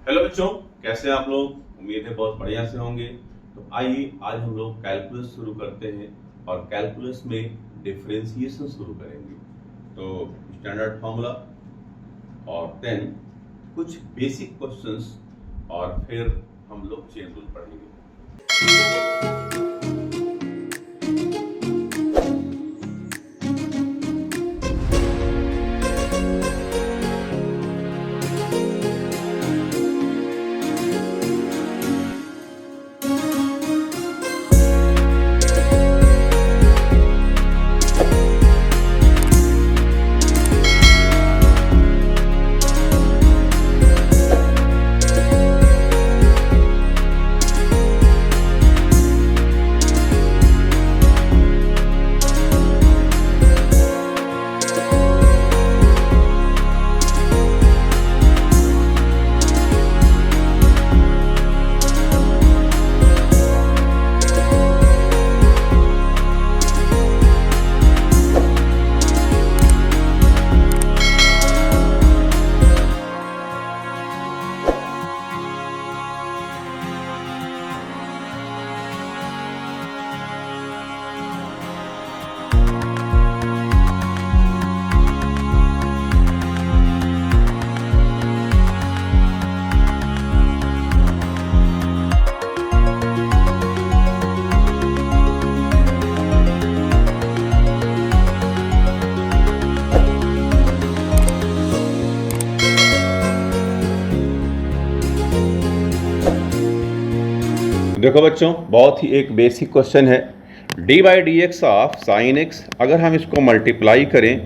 Hello बच्चों, कैसे हैं आप लोग। उम्मीद है बहुत बढ़िया से होंगे। तो आइए आज हम लोग कैलकुलस शुरू करते हैं और कैलकुलस में डिफरेंशिएशन शुरू करेंगे। तो स्टैंडर्ड फार्मूला और देन कुछ बेसिक क्वेश्चंस और फिर हम लोग चेन रूल पढ़ेंगे। देखो बच्चों, बहुत ही एक बेसिक क्वेश्चन है। D by D x of sine x, अगर हम इसको मल्टीप्लाई करें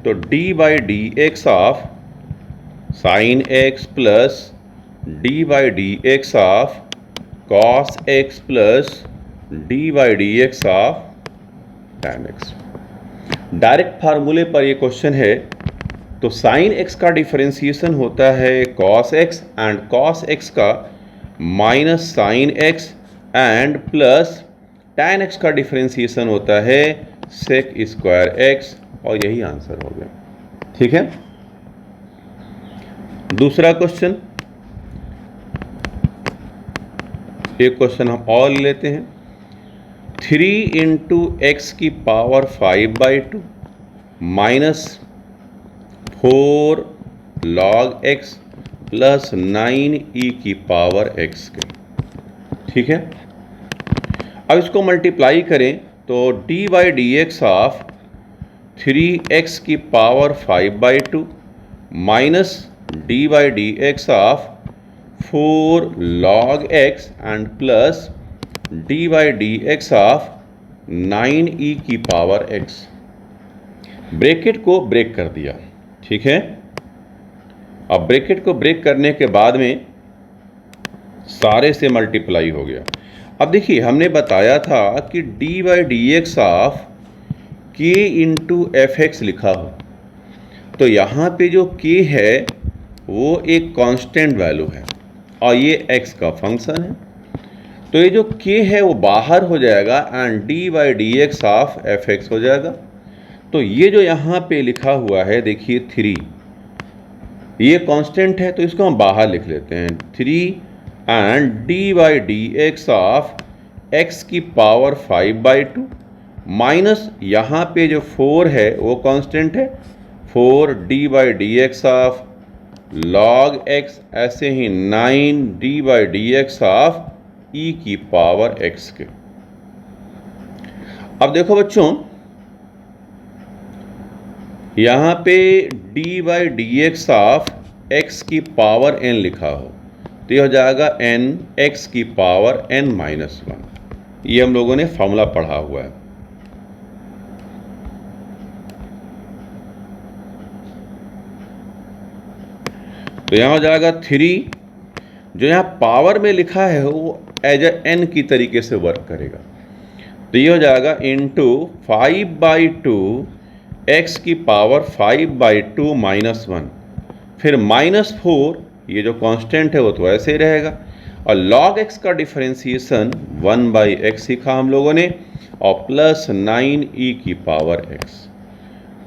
तो D by D x of sine x plus d by D x of cos x plus d by D x of tan x. Direct फार्मूले पर ये question है। तो साइन एक्स का डिफरेंशिएशन होता है cos x and cos x का minus sine x and plus tan x का डिफरेंशिएशन होता है सेक स्क्वायर x, और यही आंसर हो गया। ठीक है। दूसरा क्वेश्चन, एक क्वेश्चन हम और लेते हैं। 3 इंटू एक्स की power 5/2 minus 4 log x plus 9e की पावर x के। ठीक है। अब इसको मल्टीप्लाई करें तो d by D x of 3x की power 5/2 minus d by D x of 4 log x and plus d by D x of 9e की पावर x। ब्रैकेट को ब्रेक कर दिया। ठीक है। अब ब्रैकेट को ब्रेक करने के बाद में सारे से मल्टीप्लाई हो गया। अब देखिए, हमने बताया था कि d by D x of k into F x लिखा हो, तो यहाँ पे जो k है वो एक कांस्टेंट वैल्यू है और ये x का फंक्शन है। तो ये जो k है वो बाहर हो जाएगा and d by D x of F x हो जाएगा। तो ये जो यहाँ पे लिखा हुआ है, देखिए 3, ये कांस्टेंट है तो इसको हम बाहर लिख लेते हैं। 3 and d by D x of x की पावर 5/2 माइनस यहाँ पे जो 4 है वो कांस्टेंट है, 4 d by D x of log x, ऐसे ही 9 d by D x of e की पावर x के। अब देखो बच्चों, यहाँ पे d by D x of x की पावर n लिखा हो तो यह हो जाएगा n x की पावर n माइनस 1। ये हम लोगों ने फॉर्मूला पढ़ा हुआ है। तो यहाँ हो जाएगा 3, जो यहाँ पावर में लिखा है वो एज ए n की तरीके से वर्क करेगा। तो ये हो जाएगा इंटू 5/2 x की पावर 5/2 माइनस 1, फिर माइनस 4, ये जो कांस्टेंट है वो तो ऐसे ही रहेगा, और log x का डिफरेंशिएशन 1/x सीखा हम लोगों ने, और प्लस 9e की पावर x।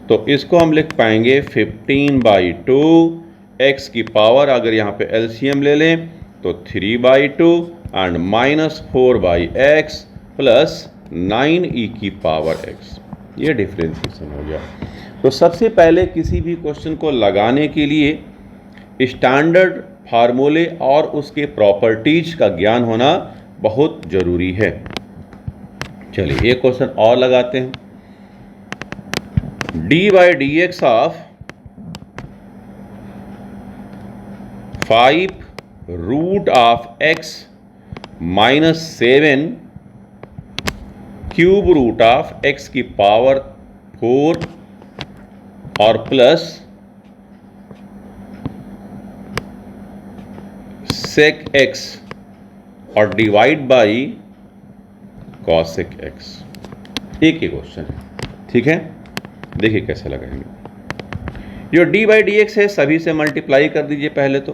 तो इसको हम लिख पाएंगे 15/2 x की पावर, अगर यहाँ पे एलसीएम ले लें तो 3/2 एंड -4/x प्लस 9e की पावर x, ये डिफ्रेंसिएशन हो गया। तो सबसे पहले किसी भी क्वेश्चन को लगाने के लिए स्टैंडर्ड फार्मूले और उसके प्रॉपर्टीज का ज्ञान होना बहुत ज़रूरी है। चलिए एक क्वेश्चन और लगाते हैं। d/dx of 5√x - 7 cube root of x की पावर 4 और प्लस sec x और डिवाइड बाई cosec x, एक ही क्वेश्चन है, ठीक है। देखिए कैसे लगाएंगे। जो d/dx है सभी से मल्टीप्लाई कर दीजिए पहले तो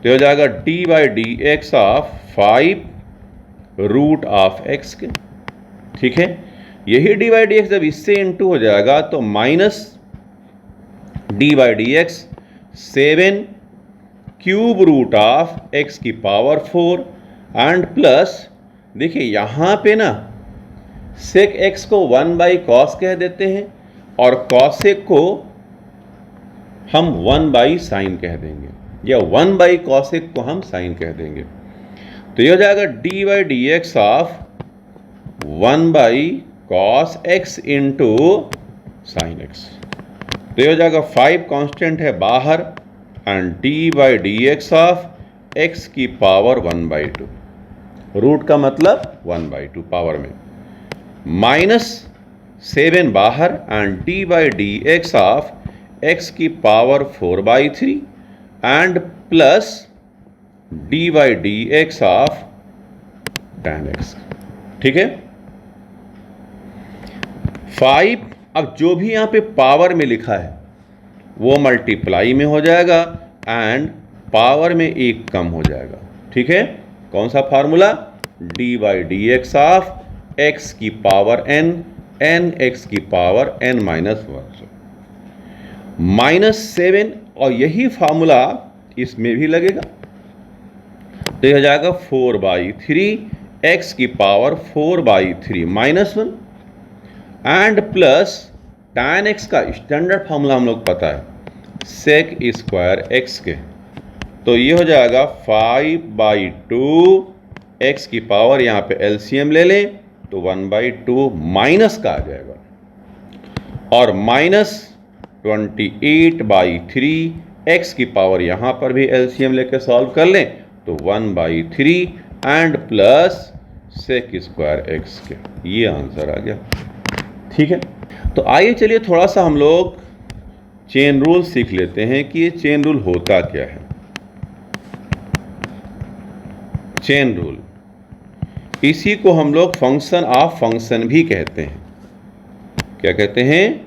हो जाएगा d/dx ऑफ 5√x के, ठीक है। यही d/dx जब इससे इंटू हो जाएगा तो minus d/dx 7 cube root of x की पावर 4 एंड प्लस, देखिए यहाँ पे ना sec x को 1/cos कह देते हैं और cosec को हम 1/sin कह देंगे, या 1/cosec को हम sin कह देंगे। तो ये हो जाएगा d/dx of 1/cos x into sin x। तो ये हो जाएगा 5 कांस्टेंट है बाहर एंड d/dx ऑफ x की पावर 1/2, रूट का मतलब 1/2 पावर में, -7 बाहर एंड d/dx ऑफ x की power 4/3 and plus d/dx of tan x, ठीक है। 5, अब जो भी यहाँ पे पावर में लिखा है वो मल्टीप्लाई में हो जाएगा एंड पावर में एक कम हो जाएगा, ठीक है। कौन सा फार्मूला? d/dx ऑफ x की पावर n x की पावर n-1 -7, और यही फार्मूला इसमें भी लगेगा। तो यह हो जाएगा 4/3 x की power 4/3 -1 and plus tan x का स्टैंडर्ड फार्मूला हम लोग पता है sec स्क्वायर x के, तो ये हो जाएगा 5/2 x की पावर, यहाँ पे एलसीएम ले लें तो 1/2 माइनस का आ जाएगा, और -28/3 x की पावर यहाँ पर भी एलसीएम लेके सॉल्व कर लें तो 1/3 and plus sec square x के, ये आंसर आ गया, ठीक है। तो आइए चलिए थोड़ा सा हम लोग चेन रूल सीख लेते हैं कि ये चेन रूल होता क्या है। चेन रूल, इसी को हम लोग फंक्शन ऑफ फंक्शन भी कहते हैं। क्या कहते हैं?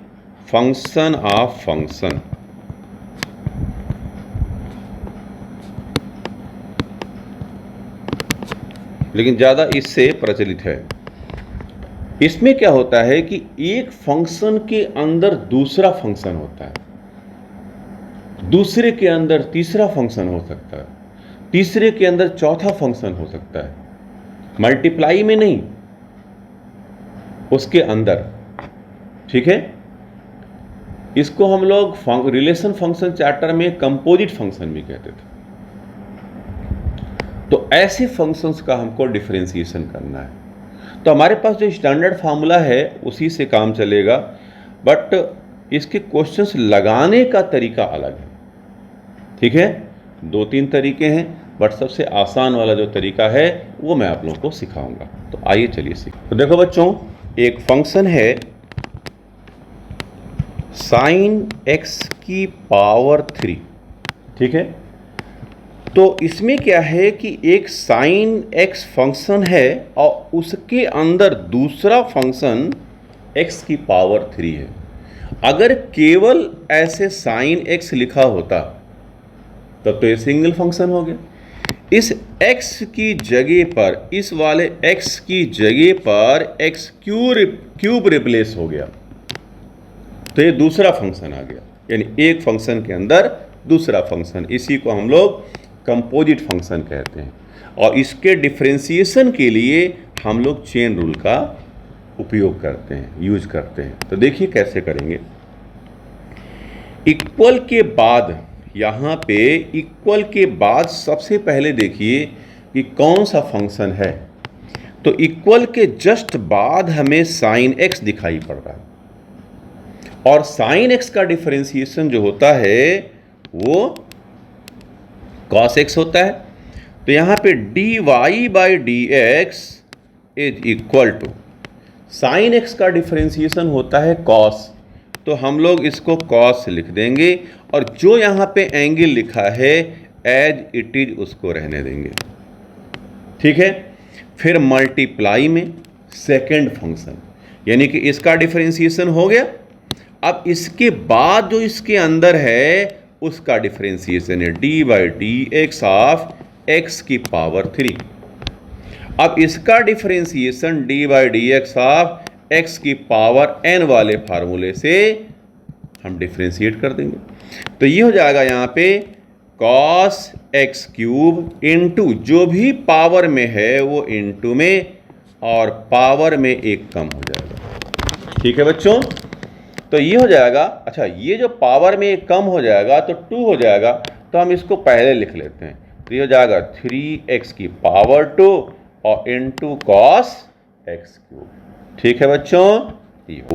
Function of function. लेकिन ज़्यादा इससे प्रचलित है। इसमें क्या होता है कि एक फंक्शन के अंदर दूसरा फंक्शन होता है, दूसरे के अंदर तीसरा फंक्शन हो सकता है, तीसरे के अंदर चौथा फंक्शन हो सकता है, मल्टीप्लाई में नहीं, उसके अंदर, ठीक है। इसको हम लोग रिलेशन फंक्शन चैप्टर में कंपोजिट फंक्शन भी कहते थे। तो ऐसे फंक्शंस का हमको डिफरेंशिएशन करना है। तो हमारे पास जो स्टैंडर्ड फार्मूला है उसी से काम चलेगा, बट इसके क्वेश्चंस लगाने का तरीका अलग है, ठीक है। 2-3 तरीके हैं, बट सबसे आसान वाला जो तरीका है वो मैं आप लोगों को सिखाऊंगा। तो आइए चलिए सीख। तो देखो बच्चों, एक फंक्शन है sin x की पावर 3, ठीक है। तो इसमें क्या है कि एक sin x फंक्शन है और उसके अंदर दूसरा फंक्शन x की पावर 3 है। अगर केवल ऐसे sin x लिखा होता तब तो ये सिंगल फंक्शन हो गया। इस x की जगह पर, इस वाले x की जगह पर x क्यूब रिप्लेस हो गया, तो ये दूसरा फंक्शन आ गया। यानी एक फंक्शन के अंदर दूसरा फंक्शन, इसी को हम लोग कंपोजिट फंक्शन कहते हैं। और इसके डिफरेंशिएशन के लिए हम लोग चेन रूल का उपयोग करते हैं, यूज करते हैं। तो देखिए कैसे करेंगे। इक्वल के बाद, यहाँ पे इक्वल के बाद सबसे पहले देखिए कि कौन सा फंक्शन है। तो इक्वल के जस्ट बाद हमें साइन एक्स दिखाई पड़ रहा है, और साइन एक्स का डिफरेंशिएशन जो होता है वो कॉस एक्स होता है। तो यहाँ पे D Y by D x is equal to, sine x का डिफरेंशिएशन होता है कॉस, तो हम लोग इसको कॉस लिख देंगे, और जो यहाँ पे एंगल लिखा है एज इट इज उसको रहने देंगे। ठीक है। फिर मल्टीप्लाई में सेकेंड फंक्शन, यानी कि इसका डिफरेंशिएशन हो गया। अब इसके बाद जो इसके अंदर है उसका डिफरेंशिएशन है D by D x of x की पावर 3। अब इसका differentiation D by D x of x की पावर n वाले फार्मूले से हम डिफरेंशिएट कर देंगे। तो ये हो जाएगा यहाँ पे cos x क्यूब इंटू जो भी पावर में है वो इंटू में, और पावर में एक कम हो जाएगा। ठीक है बच्चों, तो ये हो जाएगा। अच्छा, ये जो पावर में एक कम हो जाएगा तो 2 हो जाएगा, तो हम इसको पहले लिख लेते हैं। तो ये हो जाएगा 3x की पावर 2 और इंटू कॉस एक्स क्यूब। ठीक है बच्चों,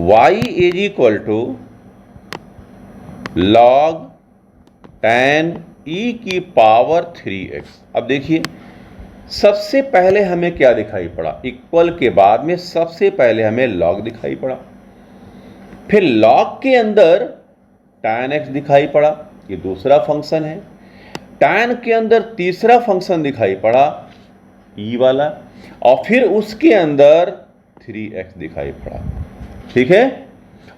y is equal to log tan e की पावर 3x। अब देखिए सबसे पहले हमें क्या दिखाई पड़ा, इक्वल के बाद में सबसे पहले हमें लॉग दिखाई पड़ा, फिर लॉग के अंदर tan x दिखाई पड़ा, ये दूसरा फंक्शन है। tan के अंदर तीसरा फंक्शन दिखाई पड़ा e वाला, और फिर उसके अंदर 3x दिखाई पड़ा। ठीक है,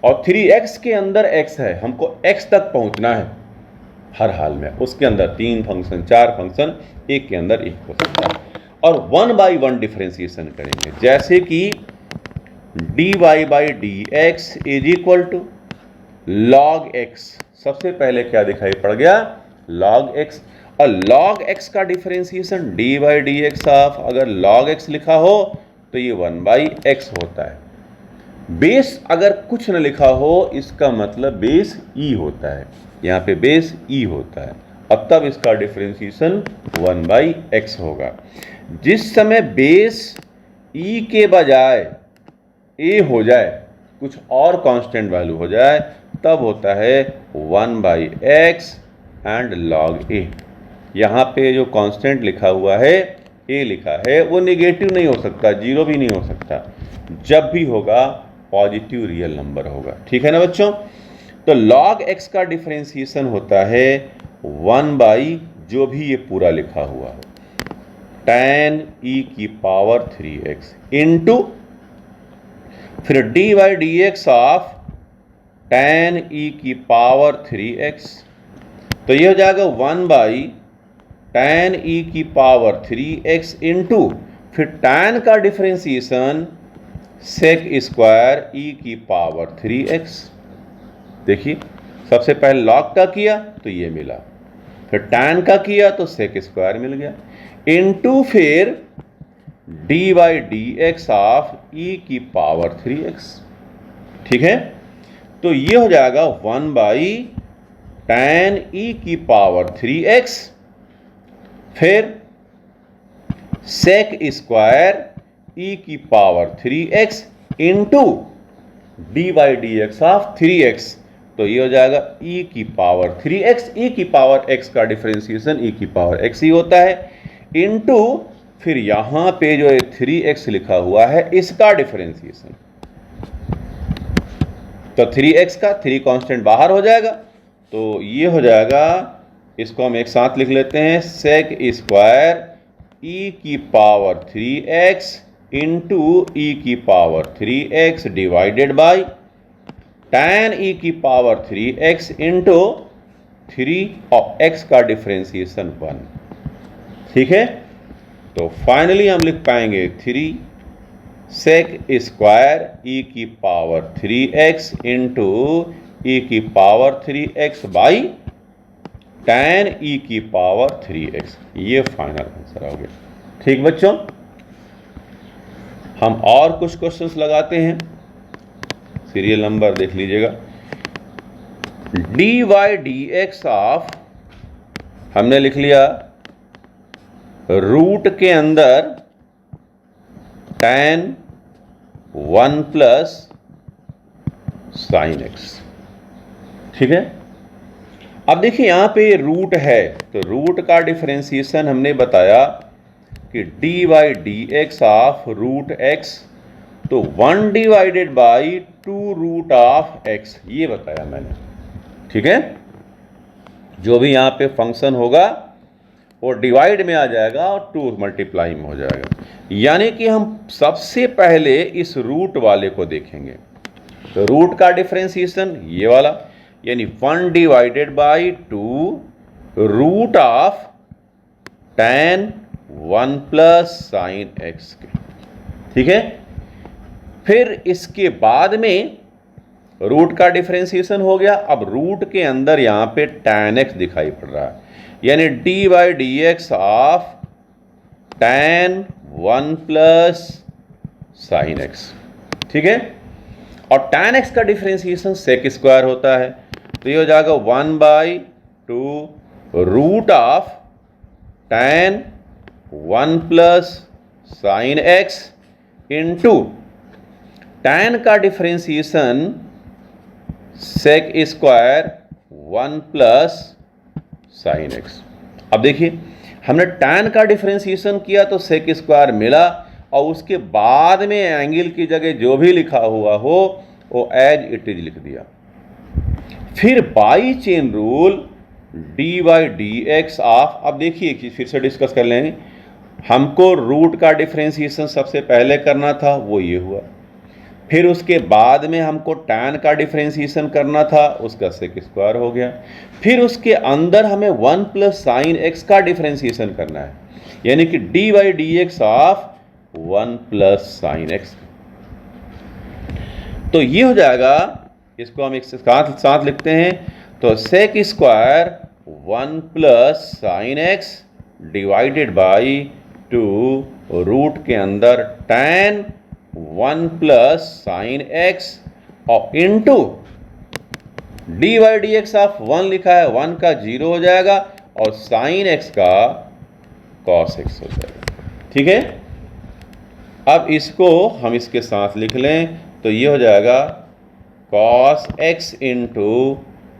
और 3x के अंदर x है, हमको x तक पहुंचना है हर हाल में। उसके अंदर 3 फंक्शन 4 फंक्शन, एक के अंदर एक हो सकता है, और 1 बाई 1 डिफरेंशिएशन करेंगे। जैसे कि D Y by D x is equal to log X, सबसे पहले क्या दिखाई पड़ गया, लॉग एक्स, और लॉग एक्स का differentiation D by D x of, अगर लॉग एक्स लिखा हो तो ये 1 बाई एक्स होता है। बेस अगर कुछ न लिखा हो इसका मतलब बेस ई होता है, यहाँ पे बेस ई होता है, अब तब इसका डिफरेंशिएशन 1 बाई एक्स होगा। जिस समय बेस ई के बजाय ए हो जाए, कुछ और कांस्टेंट वैल्यू हो जाए, तब होता है 1 बाई एक्स एंड लॉग ए। यहाँ पे जो कांस्टेंट लिखा हुआ है ए लिखा है वो नेगेटिव नहीं हो सकता, जीरो भी नहीं हो सकता, जब भी होगा पॉजिटिव रियल नंबर होगा। ठीक है ना बच्चों, तो log x का डिफरेंशिएशन होता है 1 बाई जो भी ये पूरा लिखा हुआ है tan e की पावर 3x इंटू फिर D by D x of tan e की पावर 3x। तो ये हो जाएगा 1 बाई tan e की पावर 3x इंटू फिर tan का डिफरेंशिएशन sec स्क्वायर e की पावर 3x। देखिए सबसे पहले लॉग का किया तो ये मिला, फिर tan का किया तो sec स्क्वायर मिल गया, इंटू फिर D by D x of e की पावर 3x। ठीक है, तो ये हो जाएगा 1 बाई tan e की पावर 3x, फिर sec स्क्वायर e की power 3x into d by D x of 3x। तो ये हो जाएगा e की पावर 3x, e की पावर x का डिफरेंशिएशन e की पावर x ही होता है, इंटू फिर यहाँ पे जो 3x लिखा हुआ है इसका डिफरेंशिएशन। तो 3x का 3 कांस्टेंट बाहर हो जाएगा, तो ये हो जाएगा, इसको हम एक साथ लिख लेते हैं, sec स्क्वायर e की पावर 3x इंटू e की power 3x divided by tan e की पावर 3x इंटू 3 और x का डिफरेंशिएशन 1। ठीक है, तो फाइनली हम लिख पाएंगे 3 sec स्क्वायर e की पावर 3x इंटू e की power 3x by tan e की पावर 3x। ये फाइनल आंसर हो गया। ठीक बच्चों, हम और कुछ क्वेश्चंस लगाते हैं। सीरियल नंबर देख लीजिएगा। dy dx ऑफ, हमने लिख लिया रूट के अंदर tan 1 प्लस साइन एक्स। ठीक है, अब देखिए यहां पे रूट है, तो रूट का डिफरेंशिएशन हमने बताया कि dy dx of root x, तो 1 divided by 2 root of x, ये बताया मैंने। ठीक है, जो भी यहां पे फंक्शन होगा वो डिवाइड में आ जाएगा और 2 मल्टीप्लाई में हो जाएगा। यानी कि हम सबसे पहले इस रूट वाले को देखेंगे। तो रूट का डिफरेंशिएशन ये वाला, यानी 1 divided by 2 root of tan 1 plus sine x के। ठीक है, फिर इसके बाद में रूट का डिफरेंशिएशन हो गया। अब रूट के अंदर यहां पे tan x दिखाई पड़ रहा है, यानी dy dx of tan 1 plus sine x. ठीक है, और tan x का डिफरेंशिएशन sec स्क्वायर होता है, तो ये हो जाएगा 1/2 root of tan 1 plus sine x into tan का differentiation sec square 1 plus sine x. अब देखिए हमने tan का डिफरेंशिएशन किया तो sec स्क्वायर मिला, और उसके बाद में एंगल की जगह जो भी लिखा हुआ हो वो एज इट इज लिख दिया। फिर by chain rule dy dx of, अब देखिए फिर से डिस्कस कर लेंगे। हमको रूट का डिफरेंशिएशन सबसे पहले करना था, वो ये हुआ। फिर उसके बाद में हमको tan का डिफरेंशिएशन करना था, उसका sec स्क्वायर हो गया। फिर उसके अंदर हमें 1 प्लस साइन एक्स का डिफरेंशिएशन करना है, यानी कि dy dx of 1 plus sine x. तो ये हो जाएगा, इसको हम एक साथ लिखते हैं। तो sec square 1 plus sine x divided by 2 root के अंदर tan 1 प्लस साइन एक्स और इंटू dy dx ऑफ 1 लिखा है, 1 का 0 हो जाएगा और साइन एक्स का cos x हो जाएगा। ठीक है, अब इसको हम इसके साथ लिख लें, तो ये हो जाएगा cos x into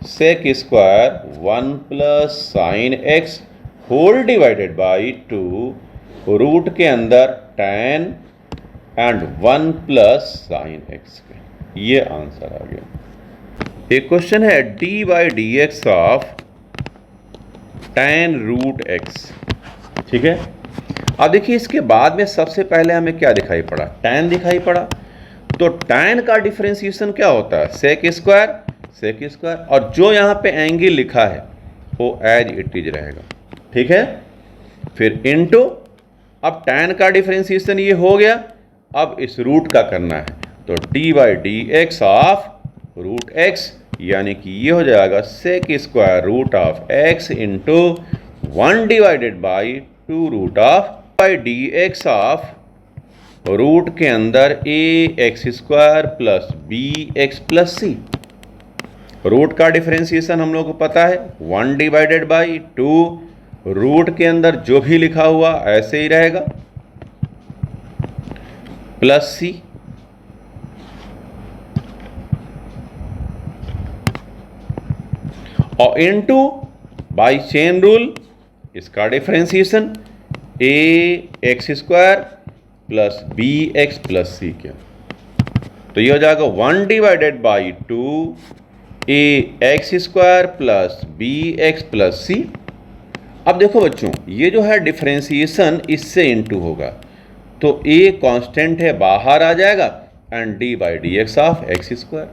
sec square 1 plus sine x whole divided by 2 root के अंदर tan and 1 plus sine x के। ये आंसर आ गया। एक क्वेश्चन है dy dx ऑफ tan रूट x। ठीक है, अब देखिए इसके बाद में सबसे पहले हमें क्या दिखाई पड़ा, tan दिखाई पड़ा। तो tan का डिफरेंशिएशन क्या होता है, sec स्क्वायर, और जो यहाँ पे एंगल लिखा है वो एज इट इज रहेगा। ठीक है, फिर इनटू, अब tan का डिफरेंशिएशन ये हो गया, अब इस रूट का करना है, तो dy dx of root x, यानी कि ये हो जाएगा sec square root of x into 1 divided by 2 root of dx of root के अंदर ax square plus bx plus c। Root का डिफरेंशिएशन हम लोग को पता है 1 डिवाइडेड बाई 2 रूट के अंदर जो भी लिखा हुआ ऐसे ही रहेगा प्लस सी। और इनटू बाई चेन रूल इसका differentiation a x square plus b x plus c क्या, तो ये हो जाएगा 1 divided by 2 a x square plus b x plus c. अब देखो बच्चों, ये जो है डिफरेंशिएशन इससे इनटू होगा, तो a कांस्टेंट है बाहर आ जाएगा and D by D x of x square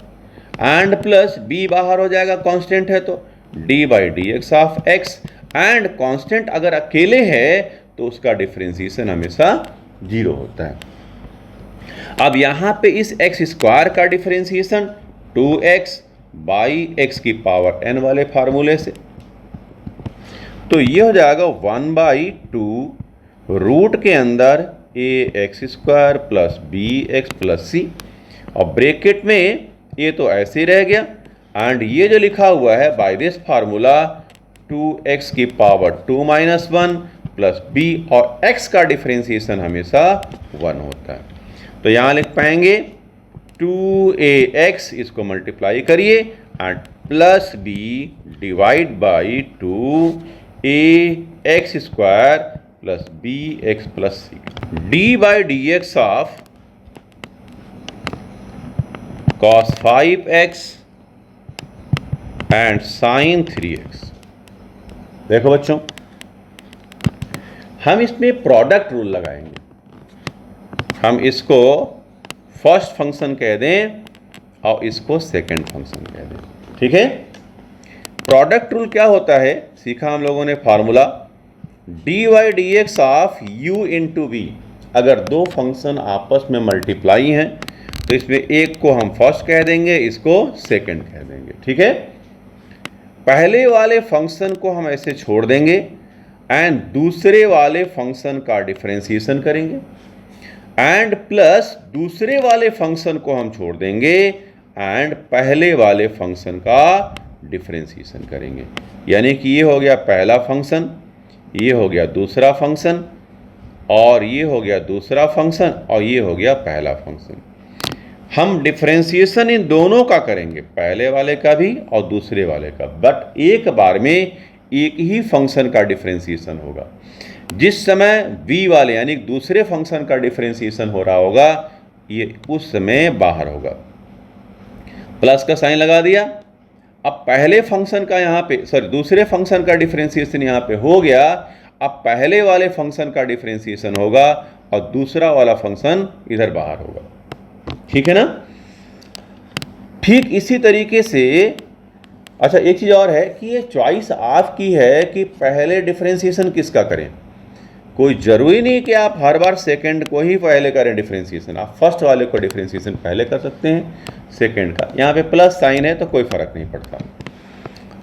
and plus b बाहर हो जाएगा, कांस्टेंट है तो D by D x of x and constant अगर अकेले है तो उसका डिफरेंशिएशन हमेशा 0 होता है। अब यहाँ पे इस एक्स स्क्वायर का डिफरेंशिएशन 2x बाई एक्स की पावर n वाले फार्मूले से, तो ये हो जाएगा 1/2 रूट के अंदर ax² plus bx plus c, और ब्रैकेट में ये तो ऐसे ही रह गया, एंड ये जो लिखा हुआ है बाय दिस फार्मूला 2x की पावर 2 माइनस 1 प्लस b, और x का डिफरेंशिएशन हमेशा 1 होता है। तो यहाँ लिख पाएंगे 2ax, इसको मल्टीप्लाई करिए, and plus b divide by 2ax² plus bx plus c, d by dx of cos 5x and sin 3x। देखो बच्चों, हम इसमें प्रोडक्ट रूल लगाएंगे। हम इसको फर्स्ट फंक्शन कह दें और इसको सेकंड फंक्शन कह दें, ठीक है। प्रोडक्ट रूल क्या होता है, सीखा हम लोगों ने formula dy dx of u into v. अगर दो फंक्शन आपस में मल्टीप्लाई हैं तो इसमें एक को हम फर्स्ट कह देंगे, इसको सेकंड कह देंगे, ठीक है। पहले वाले फंक्शन को हम ऐसे छोड़ देंगे एंड दूसरे वाले फंक्शन का डिफरेंशिएशन करेंगे, एंड प्लस दूसरे वाले फंक्शन को हम छोड़ देंगे एंड पहले वाले फंक्शन का डिफरेंशिएशन करेंगे। यानी कि ये हो गया पहला फंक्शन, ये हो गया दूसरा फंक्शन, और ये हो गया दूसरा फंक्शन, और ये हो गया पहला फंक्शन। हम डिफरेंशिएशन इन दोनों का करेंगे, पहले वाले का भी और दूसरे वाले का, बट एक बार में एक ही फंक्शन का डिफरेंशिएशन होगा। जिस समय v वाले यानी दूसरे फंक्शन का डिफरेंशिएशन हो रहा होगा, ये उस समय बाहर होगा। प्लस का साइन लगा दिया। अब पहले फंक्शन का यहाँ पे दूसरे फंक्शन का डिफरेंशिएशन यहाँ पे हो गया। अब पहले वाले फंक्शन का डिफरेंशिएशन होगा और दूसरा वाला फंक्शन इधर बाहर होगा, ठीक है ना। ठीक इसी तरीके से अच्छा एक चीज़ और है कि ये चॉइस आपकी है कि पहले डिफरेंशिएशन किसका करें। कोई ज़रूरी नहीं कि आप हर बार सेकंड को ही पहले करें डिफरेंशिएशन, आप फर्स्ट वाले को डिफरेंशिएशन पहले कर सकते हैं, सेकंड का। यहाँ पे प्लस साइन है तो कोई फ़र्क नहीं पड़ता।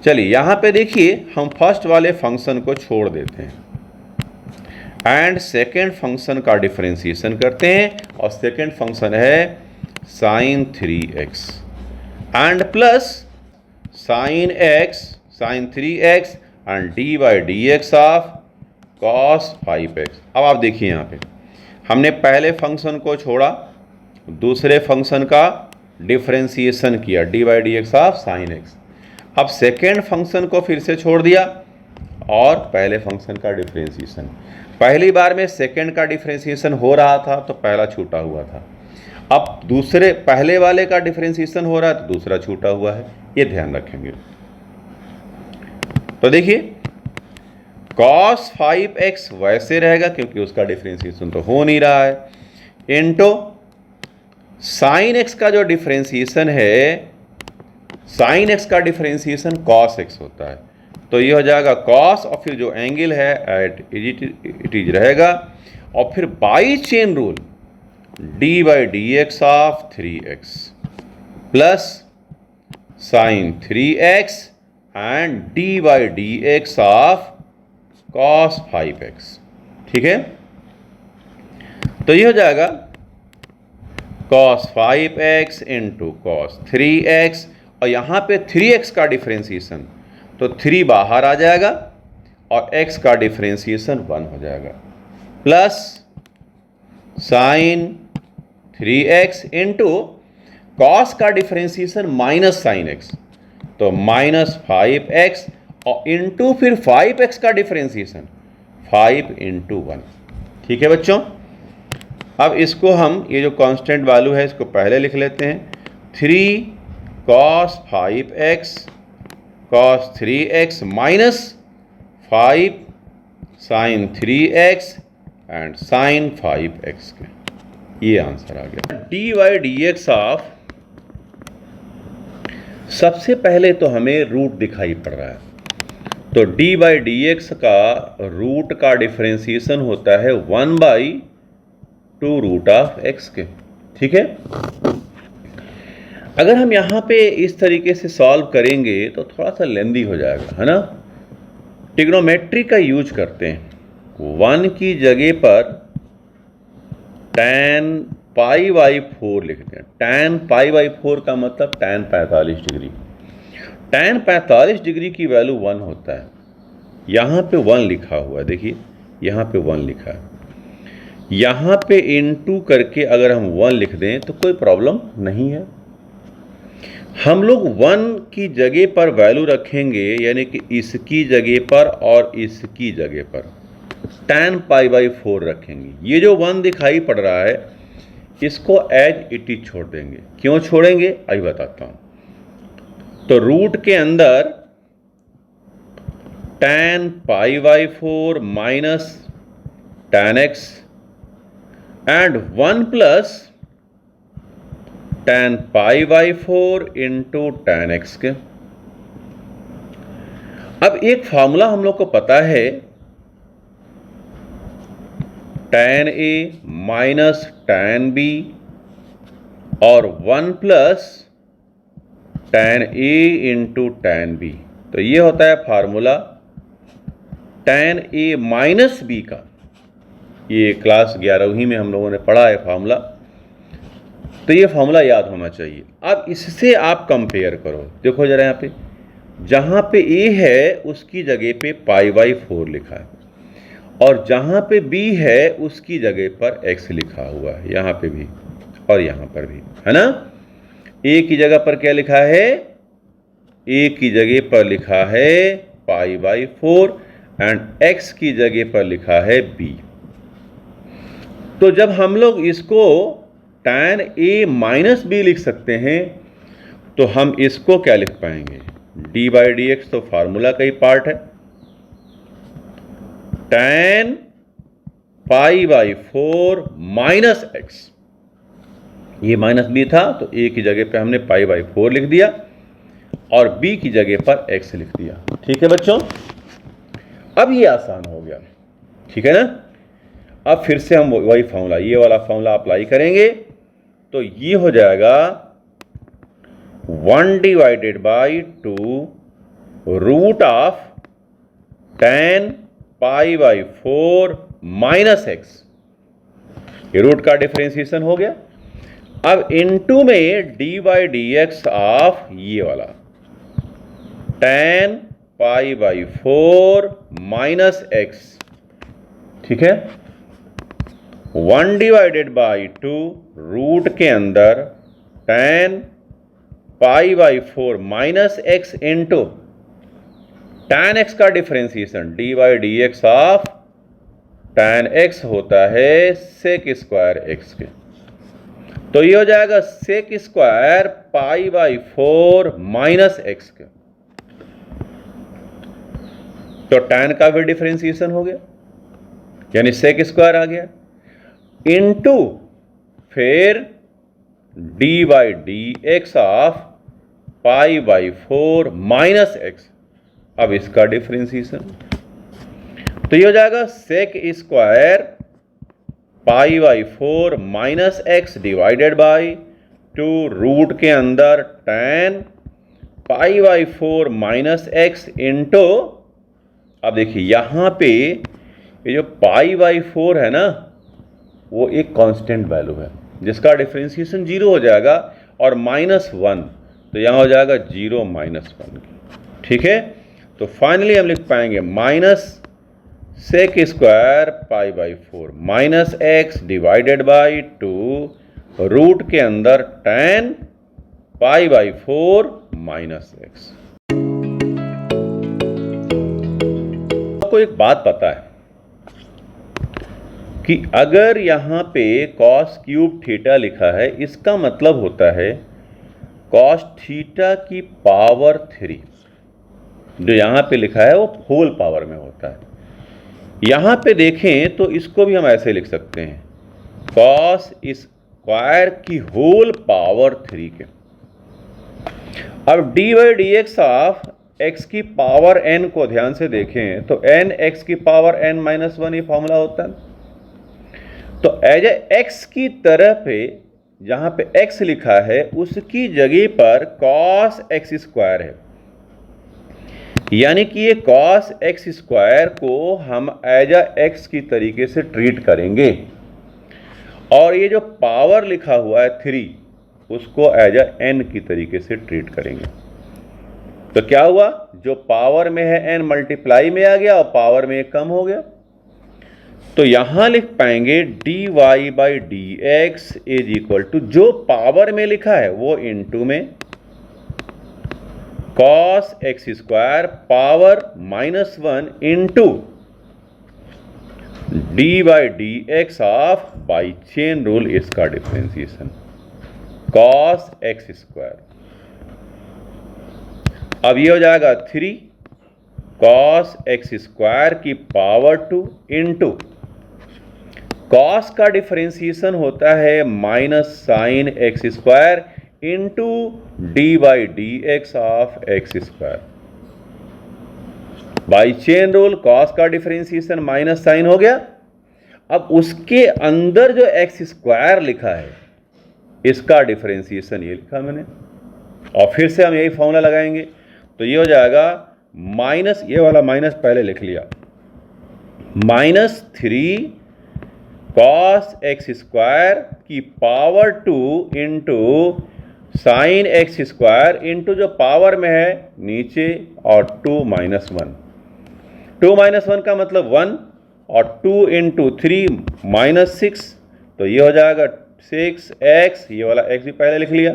चलिए यहाँ पे देखिए, हम फर्स्ट वाले फंक्शन को छोड़ देते हैं एंड सेकेंड फंक्शन का डिफरेंशिएशन करते हैं, और सेकेंड फंक्शन है sin 3x and plus sin 3x and d by dx of cos 5x। अब आप देखिए यहाँ पे हमने पहले फंक्शन को छोड़ा, दूसरे फंक्शन का डिफरेंशिएशन किया d by dx of sin x। अब सेकेंड फंक्शन को फिर से छोड़ दिया और पहले फंक्शन का डिफरेंशिएशन। पहली बार में सेकेंड का डिफरेंशिएशन हो रहा था तो पहला छूटा हुआ था, अब दूसरे पहले वाले का डिफरेंशिएशन हो रहा है तो दूसरा छूटा हुआ है, ये ध्यान रखेंगे। तो देखिए cos 5x वैसे रहेगा क्योंकि उसका डिफरेंशिएशन तो हो नहीं रहा है, इनटू sin x का जो डिफरेंशिएशन है, sin x का डिफरेंशिएशन cos x होता है, तो ये हो जाएगा cos और फिर जो एंगल है एट इट इज रहेगा, और फिर by chain rule d by dx of 3x plus sin 3x and d by dx of cos 5x, ठीक है। तो ये हो जाएगा cos 5x into cos 3x, और यहाँ पे 3x का डिफरेंशिएशन तो 3 बाहर आ जाएगा और x का डिफरेंशिएशन 1 हो जाएगा, plus sin 3x into cos का डिफरेंशिएशन माइनस sin x, तो माइनस 5x और इंटू फिर 5x का डिफरेंशिएशन 5 इंटू 1, ठीक है बच्चों। अब इसको हम ये जो कांस्टेंट वैल्यू है इसको पहले लिख लेते हैं, 3 cos 5x cos 3x minus 5 sin 3x and sin 5x के, ये आंसर आ गया। dy dx ऑफ, सबसे पहले तो हमें रूट दिखाई पड़ रहा है, तो d बाई dx का रूट का डिफरेंशिएशन होता है 1/2 रूट ऑफ x के, ठीक है। अगर हम यहाँ पे इस तरीके से सॉल्व करेंगे तो थोड़ा सा लेंदी हो जाएगा, है ना। ट्रिग्नोमेट्री का यूज करते हैं। 1 की जगह पर tan π/4 लिखते हैं। tan π/4 का मतलब tan 45 डिग्री। tan 45 डिग्री की वैल्यू 1 होता है। यहाँ पे 1 लिखा हुआ है, देखिए यहाँ पे 1 लिखा है। यहाँ पे इनटू करके अगर हम 1 लिख दें तो कोई प्रॉब्लम नहीं है। हम लोग 1 की जगह पर वैल्यू रखेंगे, यानी कि इसकी जगह पर और इसकी जगह पर tan π/4 रखेंगे। ये जो 1 दिखाई पड़ रहा है इसको एज इट इज छोड़ देंगे। क्यों छोड़ेंगे अभी बताता हूँ। तो रूट के अंदर tan π/4 minus tan x and 1 plus tan π/4 into tan x के। अब एक फॉर्मूला हम लोग को पता है, tan a minus tan b और 1 plus tan a into tan b। तो ये होता है formula tan a minus b का। ये क्लास 11वीं में हम लोगों ने पढ़ा है फार्मूला, तो ये फार्मूला याद होना चाहिए। अब इससे आप कंपेयर करो, देखो जरा यहाँ पे, जहाँ पे a है उसकी जगह पे π/4 लिखा है और जहाँ पे b है उसकी जगह पर x लिखा हुआ है, यहाँ पे भी और यहाँ पर भी, है ना। a की जगह पर क्या लिखा है, a की जगह पर लिखा है π/4 एंड x की जगह पर लिखा है b। तो जब हम लोग इसको tan a माइनस b लिख सकते हैं तो हम इसको क्या लिख पाएंगे, d/dx तो फार्मूला का ही पार्ट है। tan π/4 माइनस x, ये माइनस b था तो a की जगह पे हमने π/4 लिख दिया और b की जगह पर x लिख दिया। ठीक है बच्चों, अब ये आसान हो गया, ठीक है ना। अब फिर से हम वही फॉर्मूला, ये वाला फॉर्मूला अप्लाई करेंगे तो ये हो जाएगा 1/2 root of tan π/4 minus x। ये रूट का डिफरेंशिएशन हो गया। अब इनटू में d/dx ऑफ ये वाला tan π/4 माइनस x, ठीक है। 1/2 रूट के अंदर tan π/4 minus x into tan x का differentiation d/dx of tan x होता है sec स्क्वायर x के। तो ये हो जाएगा sec स्क्वायर π/4 माइनस x के। तो tan का भी डिफरेंशिएशन हो गया, यानी sec स्क्वायर आ गया, इनटू फिर d/dx ऑफ π/4 माइनस x। अब इसका डिफरेंशिएशन, तो ये हो जाएगा sec square π/4 minus x divided by 2 root के अंदर tan π/4 माइनस x इंटू, अब देखिए यहाँ पे ये जो π/4 है ना वो एक कांस्टेंट वैल्यू है जिसका डिफरेंशिएशन 0 हो जाएगा और -1, तो यहाँ हो जाएगा 0 - 1। ठीक है, तो फाइनली हम लिख पाएंगे minus sec square π/4 minus x divided by 2 root के अंदर tan π/4 माइनस x। आपको एक बात पता है कि अगर यहाँ पे cos क्यूब थीटा लिखा है, इसका मतलब होता है cos थीटा की पावर 3। जो यहाँ पे लिखा है वो होल पावर में होता है। यहाँ पे देखें तो इसको भी हम ऐसे लिख सकते हैं cos स्क्वायर की होल पावर 3 के। अब d/dx ऑफ x की पावर n को ध्यान से देखें तो n x की पावर n-1 ये फॉर्मूला होता है। तो एज ए x की तरह पे जहां पे x लिखा है उसकी जगह पर cos x स्क्वायर है। यानी कि ये cos x स्क्वायर को हम एज अ x की तरीके से ट्रीट करेंगे और ये जो पावर लिखा हुआ है 3 उसको एज अ n की तरीके से ट्रीट करेंगे। तो क्या हुआ, जो पावर में है n मल्टीप्लाई में आ गया और पावर में एक कम हो गया। तो यहां लिख पाएंगे dy by D x is equal to, जो पावर में लिखा है वो इनटू में cos x square power -1 into d by D x of by chain rule इसका डिफरेंशिएशन cos x स्क्वायर। अब ये हो जाएगा 3 cos x स्क्वायर की पावर 2 इंटू cos का डिफरेंशिएशन होता है minus sine x square into d by D x of x square. By chain rule cos का डिफरेंशिएशन माइनस साइन हो गया। अब उसके अंदर जो एक्स स्क्वायर लिखा है इसका डिफरेंशिएशन ये लिखा मैंने, और फिर से हम यही फॉर्मूला लगाएंगे। तो ये हो जाएगा माइनस, ये वाला माइनस पहले लिख लिया, -3 cos x स्क्वायर की power 2 into sine x square into जो पावर में है नीचे और 2 माइनस 1। 2 माइनस 1 का मतलब 1 और 2 इंटू 3 -6, तो ये हो जाएगा 6x, ये वाला x भी पहले लिख लिया,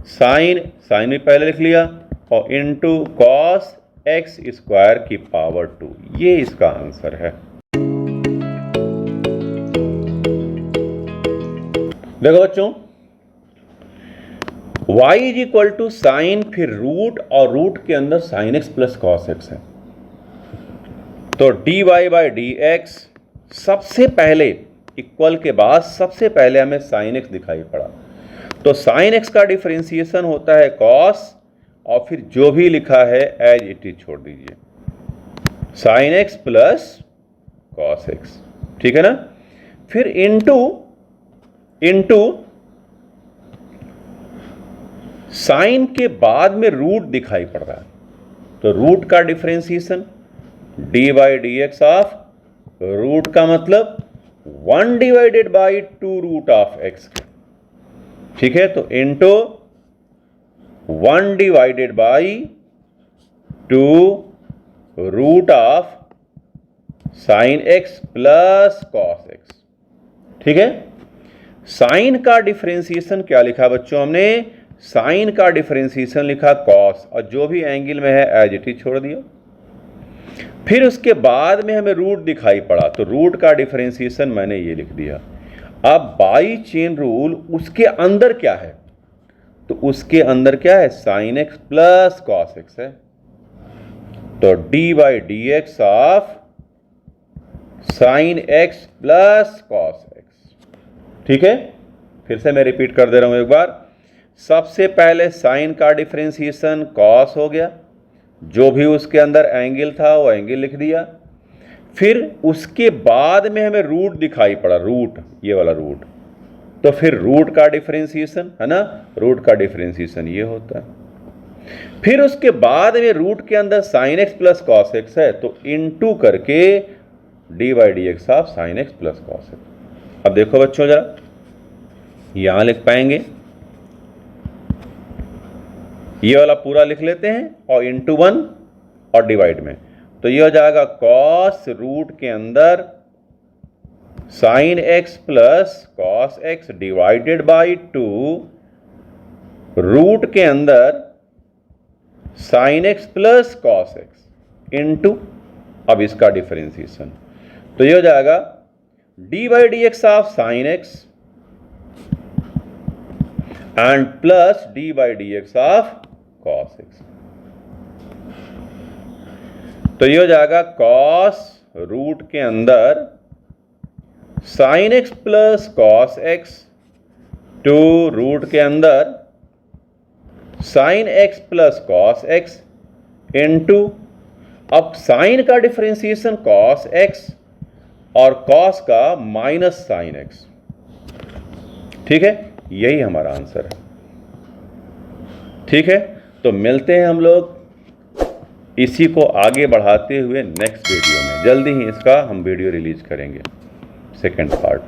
साइन भी पहले लिख लिया और इंटू cos x स्क्वायर की पावर 2। ये इसका आंसर है। देखो बच्चों, y is equal to sine, फिर रूट और रूट के अंदर sine x plus cos x है। तो d Y by D x सबसे पहले इक्वल के बाद सबसे पहले हमें साइन एक्स दिखाई पड़ा, तो साइन एक्स का डिफरेंशिएशन होता है कॉस और फिर जो भी लिखा है एज इट इज छोड़ दीजिए, sign x plus cos x, ठीक है ना। फिर इंटू साइन के बाद में रूट दिखाई पड़ रहा है, तो रूट का differentiation D by D x of root का मतलब 1 divided by 2 root of x, ठीक है। तो into 1 divided by 2 root of sine x plus cos x, ठीक है। साइन का डिफरेंशिएशन क्या लिखा बच्चों हमने, साइन का डिफरेंशिएशन लिखा कॉस और जो भी एंगल में है एज इट इज छोड़ दिया। फिर उसके बाद में हमें रूट दिखाई पड़ा, तो रूट का डिफरेंशिएशन मैंने ये लिख दिया। अब बाई चेन रूल उसके अंदर क्या है, तो उसके अंदर क्या है, sign x plus cos x है, तो D by D x of sine x plus cos x, ठीक है। फिर से मैं रिपीट कर दे रहा हूं एक बार, सबसे पहले साइन का डिफरेंशिएशन कॉस हो गया, जो भी उसके अंदर एंगल था वो एंगल लिख दिया। फिर उसके बाद में हमें रूट दिखाई पड़ा, रूट, ये वाला रूट, तो फिर रूट का डिफरेंशिएशन है ना, रूट का डिफरेंशिएशन ये होता है। फिर उसके बाद में रूट के अंदर sine x plus cos x है, तो इनटू करके D by D x of sine x plus cos x. अब देखो बच्चों जरा, यहां लिख पाएंगे, ये वाला पूरा लिख लेते हैं और इंटू 1 और डिवाइड में, तो ये हो जाएगा कॉस रूट के अंदर sine x plus cos x divided by 2 root के अंदर sine x plus cos x into, अब इसका डिफरेंशिएशन, तो ये हो जाएगा d by D x of sine x and plus d by D x of cos x, तो ये हो जाएगा कॉस रूट के अंदर sine x plus cos x two root के अंदर sine x plus cos x into, अब sine का डिफरेंशिएशन कॉस एक्स और कॉस का माइनस साइन एक्स, ठीक है। यही हमारा आंसर है, ठीक है। तो मिलते हैं हम लोग इसी को आगे बढ़ाते हुए नेक्स्ट वीडियो में जल्दी ही इसका हम वीडियो रिलीज करेंगे, सेकंड पार्ट।